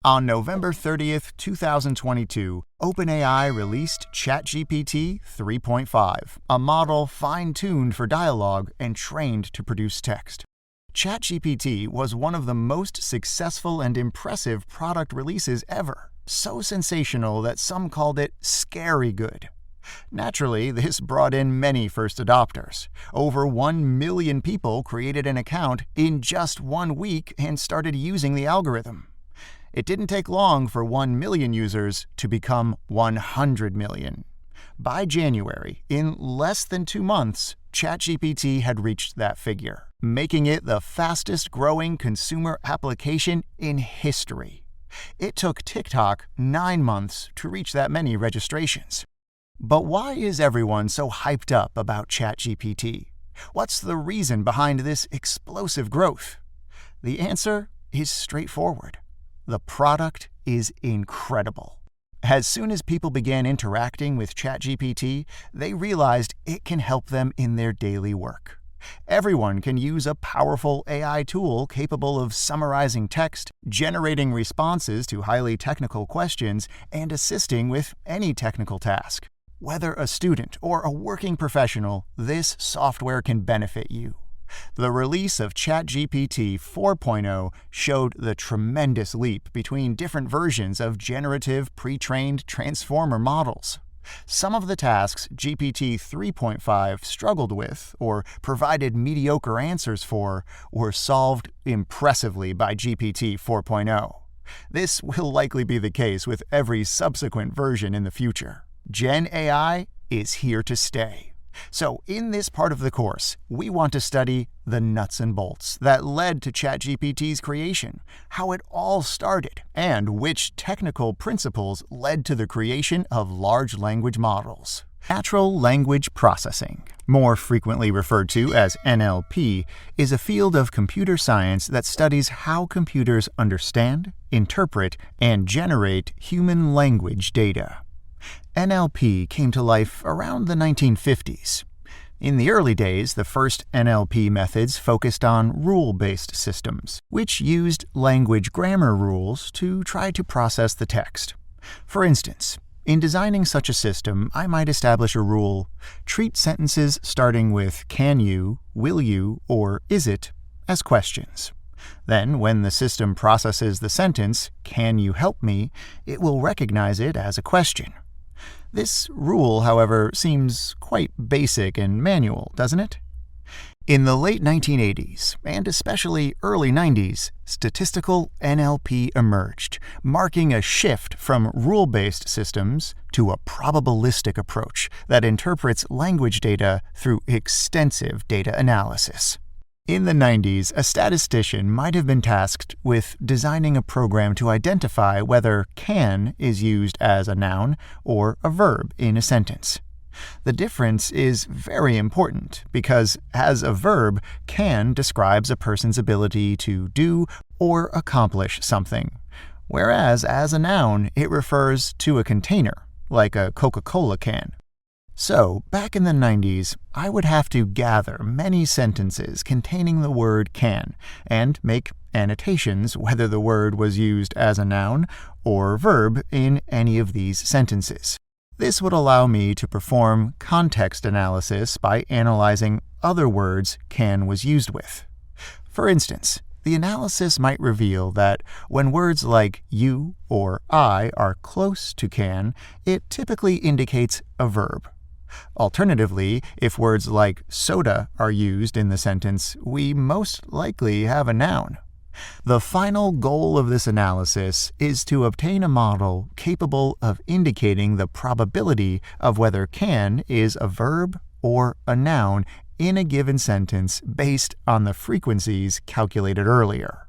On November 30th, 2022, OpenAI released ChatGPT 3.5, a model fine-tuned for dialogue and trained to produce text. ChatGPT was one of the most successful and impressive product releases ever, so sensational that some called it scary good. Naturally, this brought in many first adopters. Over 1 million people created an account in just 1 week and started using the algorithm. It didn't take long for 1 million users to become 100 million. By January, in less than 2 months, ChatGPT had reached that figure, making it the fastest-growing consumer application in history. It took TikTok 9 months to reach that many registrations. But why is everyone so hyped up about ChatGPT? What's the reason behind this explosive growth? The answer is straightforward. The product is incredible. As soon as people began interacting with ChatGPT, they realized it can help them in their daily work. Everyone can use a powerful AI tool capable of summarizing text, generating responses to highly technical questions, and assisting with any technical task. Whether a student or a working professional, this software can benefit you. The release of ChatGPT 4.0 showed the tremendous leap between different versions of generative pre-trained transformer models. Some of the tasks GPT 3.5 struggled with or provided mediocre answers for were solved impressively by GPT 4.0. This will likely be the case with every subsequent version in the future. Gen AI is here to stay. So in this part of the course, we want to study the nuts and bolts that led to ChatGPT's creation, how it all started, and which technical principles led to the creation of large language models. Natural language processing, more frequently referred to as NLP, is a field of computer science that studies how computers understand, interpret, and generate human language data. NLP came to life around the 1950s. In the early days, the first NLP methods focused on rule-based systems, which used language grammar rules to try to process the text. For instance, in designing such a system, I might establish a rule: treat sentences starting with can you, will you, or is it as questions. Then, when the system processes the sentence, can you help me, it will recognize it as a question. This rule, however, seems quite basic and manual, doesn't it? In the late 1980s, and especially early 90s, statistical NLP emerged, marking a shift from rule-based systems to a probabilistic approach that interprets language data through extensive data analysis. In the 90s, a statistician might have been tasked with designing a program to identify whether can is used as a noun or a verb in a sentence. The difference is very important because, as a verb, can describes a person's ability to do or accomplish something, whereas as a noun, it refers to a container, like a Coca-Cola can. So, back in the 90s, I would have to gather many sentences containing the word can and make annotations whether the word was used as a noun or verb in any of these sentences. This would allow me to perform context analysis by analyzing other words can was used with. For instance, the analysis might reveal that when words like you or I are close to can, it typically indicates a verb. Alternatively, if words like soda are used in the sentence, we most likely have a noun. The final goal of this analysis is to obtain a model capable of indicating the probability of whether can is a verb or a noun in a given sentence based on the frequencies calculated earlier.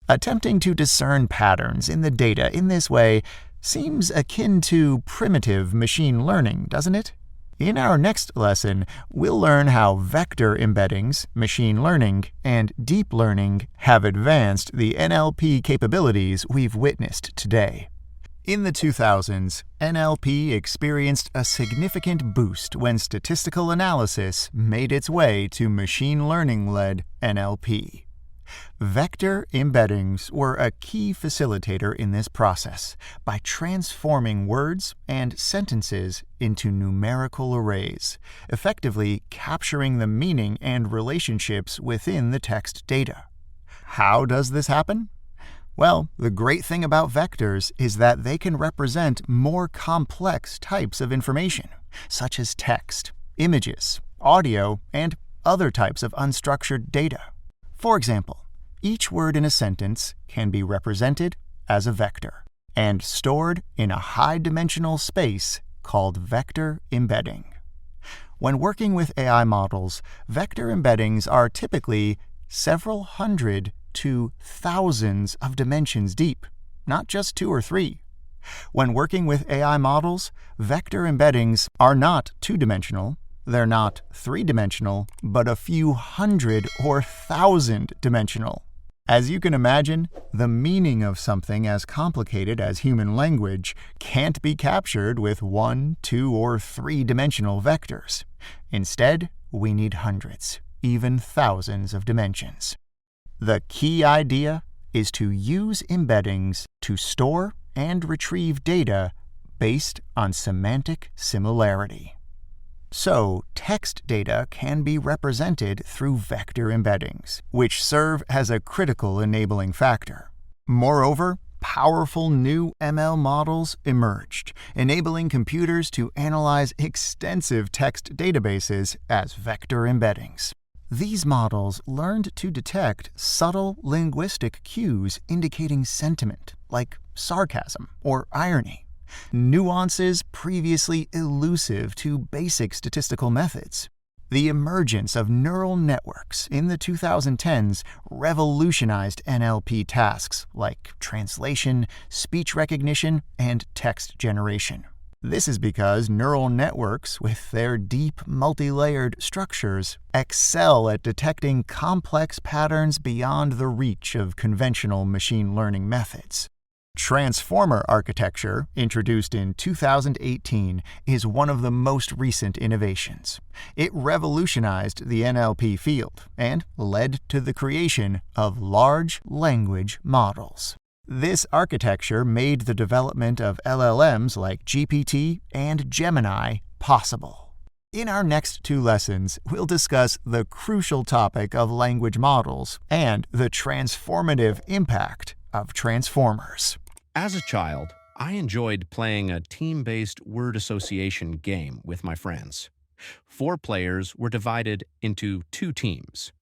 Attempting to discern patterns in the data in this way seems akin to primitive machine learning, doesn't it? In our next lesson, we'll learn how vector embeddings, machine learning, and deep learning have advanced the NLP capabilities we've witnessed today. In the 2000s, NLP experienced a significant boost when statistical analysis made its way to machine learning-led NLP. Vector embeddings were a key facilitator in this process by transforming words and sentences into numerical arrays, effectively capturing the meaning and relationships within the text data. How does this happen? Well, the great thing about vectors is that they can represent more complex types of information, such as text, images, audio, and other types of unstructured data. For example, each word in a sentence can be represented as a vector and stored in a high-dimensional space called vector embedding. When working with AI models, vector embeddings are typically several hundred to thousands of dimensions deep, not just 2 or 3. When working with AI models, vector embeddings are not 2-dimensional, they're not 3-dimensional, but a few hundred or thousand dimensional. As you can imagine, the meaning of something as complicated as human language can't be captured with 1, 2, or 3-dimensional vectors. Instead, we need hundreds, even thousands of dimensions. The key idea is to use embeddings to store and retrieve data based on semantic similarity. So, text data can be represented through vector embeddings, which serve as a critical enabling factor. Moreover, powerful new ML models emerged, enabling computers to analyze extensive text databases as vector embeddings. These models learned to detect subtle linguistic cues indicating sentiment, like sarcasm or irony, nuances previously elusive to basic statistical methods. The emergence of neural networks in the 2010s revolutionized NLP tasks like translation, speech recognition, and text generation. This is because neural networks, with their deep, multi-layered structures, excel at detecting complex patterns beyond the reach of conventional machine learning methods. Transformer architecture, introduced in 2018, is one of the most recent innovations. It revolutionized the NLP field and led to the creation of large language models. This architecture made the development of LLMs like GPT and Gemini possible. In our next 2 lessons, we'll discuss the crucial topic of language models and the transformative impact of transformers. As a child, I enjoyed playing a team-based word association game with my friends. 4 players were divided into 2 teams.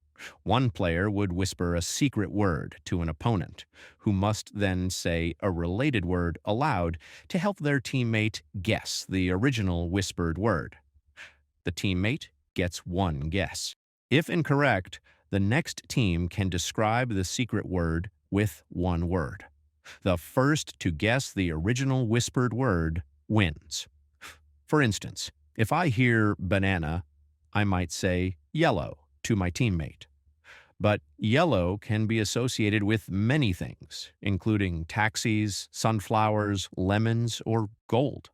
One player would whisper a secret word to an opponent, who must then say a related word aloud to help their teammate guess the original whispered word. The teammate gets 1 guess. If incorrect, the next team can describe the secret word with 1 word. The first to guess the original whispered word wins. For instance, if I hear banana, I might say yellow to my teammate. But yellow can be associated with many things, including taxis, sunflowers, lemons, or gold.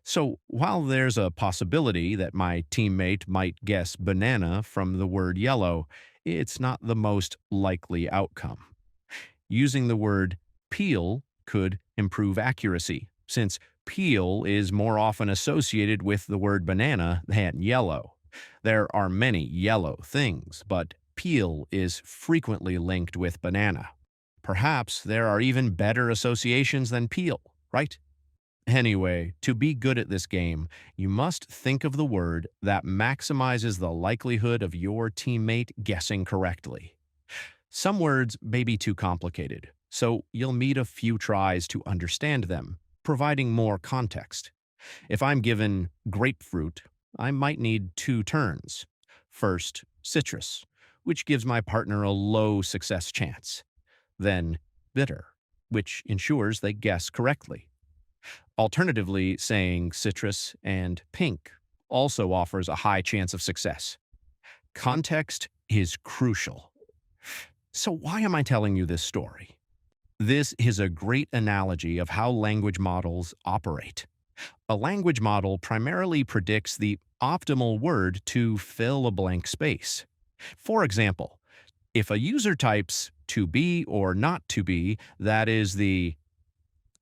So while there's a possibility that my teammate might guess banana from the word yellow, it's not the most likely outcome. Using the word peel could improve accuracy, since peel is more often associated with the word banana than yellow. There are many yellow things, but peel is frequently linked with banana. Perhaps there are even better associations than peel, right? Anyway, to be good at this game, you must think of the word that maximizes the likelihood of your teammate guessing correctly. Some words may be too complicated, so you'll need a few tries to understand them, providing more context. If I'm given grapefruit, I might need 2 turns. First, citrus, which gives my partner a low success chance. Then, bitter, which ensures they guess correctly. Alternatively, saying citrus and pink also offers a high chance of success. Context is crucial. So why am I telling you this story? This is a great analogy of how language models operate. A language model primarily predicts the optimal word to fill a blank space. For example, If a user types to be or not to be, that is the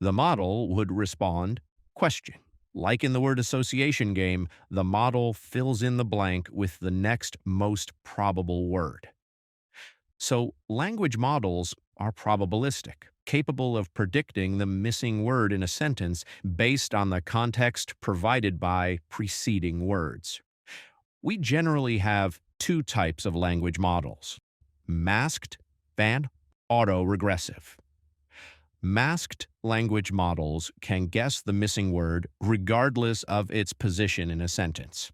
model would respond question. Like in the word association game, the model fills in the blank with the next most probable word. So, language models are probabilistic, capable of predicting the missing word in a sentence based on the context provided by preceding words. We generally have two types of language models: masked and autoregressive. Masked language models can guess the missing word regardless of its position in a sentence.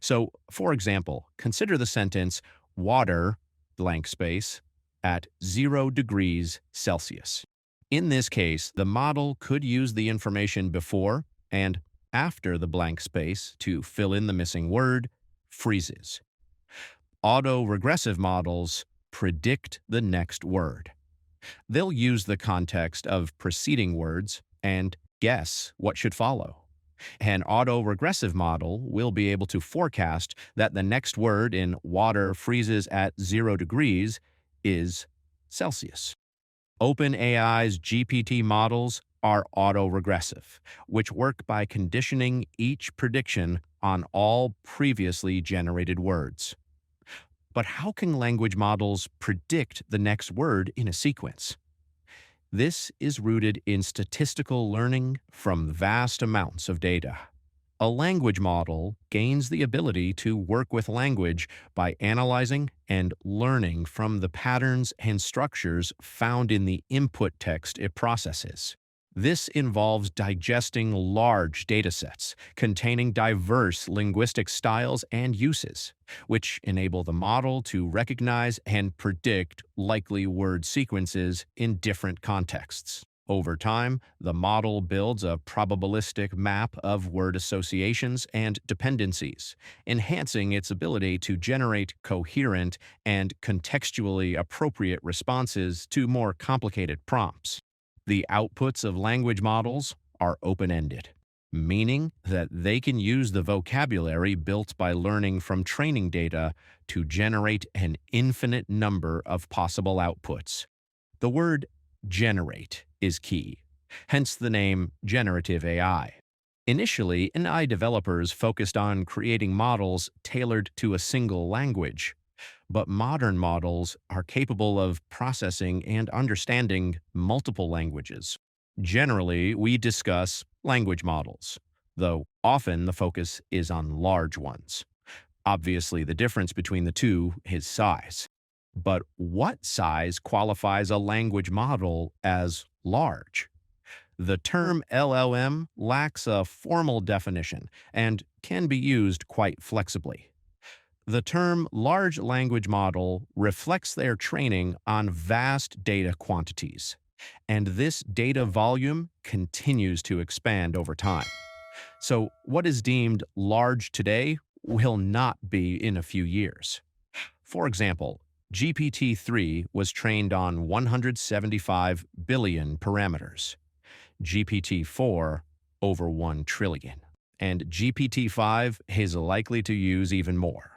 So, for example, consider the sentence water blank space at 0 degrees Celsius. In this case, the model could use the information before and after the blank space to fill in the missing word, freezes. Autoregressive models predict the next word. They'll use the context of preceding words and guess what should follow. An autoregressive model will be able to forecast that the next word in water freezes at 0 degrees is Celsius. OpenAI's GPT models are autoregressive, which work by conditioning each prediction on all previously generated words. But how can language models predict the next word in a sequence? This is rooted in statistical learning from vast amounts of data. A language model gains the ability to work with language by analyzing and learning from the patterns and structures found in the input text it processes. This involves digesting large datasets containing diverse linguistic styles and uses, which enable the model to recognize and predict likely word sequences in different contexts. Over time, the model builds a probabilistic map of word associations and dependencies, enhancing its ability to generate coherent and contextually appropriate responses to more complicated prompts. The outputs of language models are open-ended, meaning that they can use the vocabulary built by learning from training data to generate an infinite number of possible outputs. The word generate is key, hence the name generative AI. Initially, AI developers focused on creating models tailored to a single language, but modern models are capable of processing and understanding multiple languages. Generally, we discuss language models, though often the focus is on large ones. Obviously, the difference between the two is size. But what size qualifies a language model as large? The term LLM lacks a formal definition and can be used quite flexibly. The term large language model reflects their training on vast data quantities, and this data volume continues to expand over time. So, what is deemed large today will not be in a few years. For example, GPT-3 was trained on 175 billion parameters, GPT-4 over 1 trillion, and GPT-5 is likely to use even more.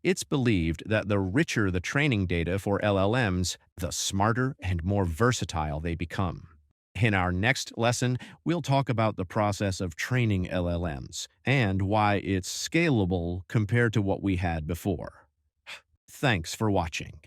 It's believed that the richer the training data for LLMs, the smarter and more versatile they become. In our next lesson, we'll talk about the process of training LLMs and why it's scalable compared to what we had before. Thanks for watching.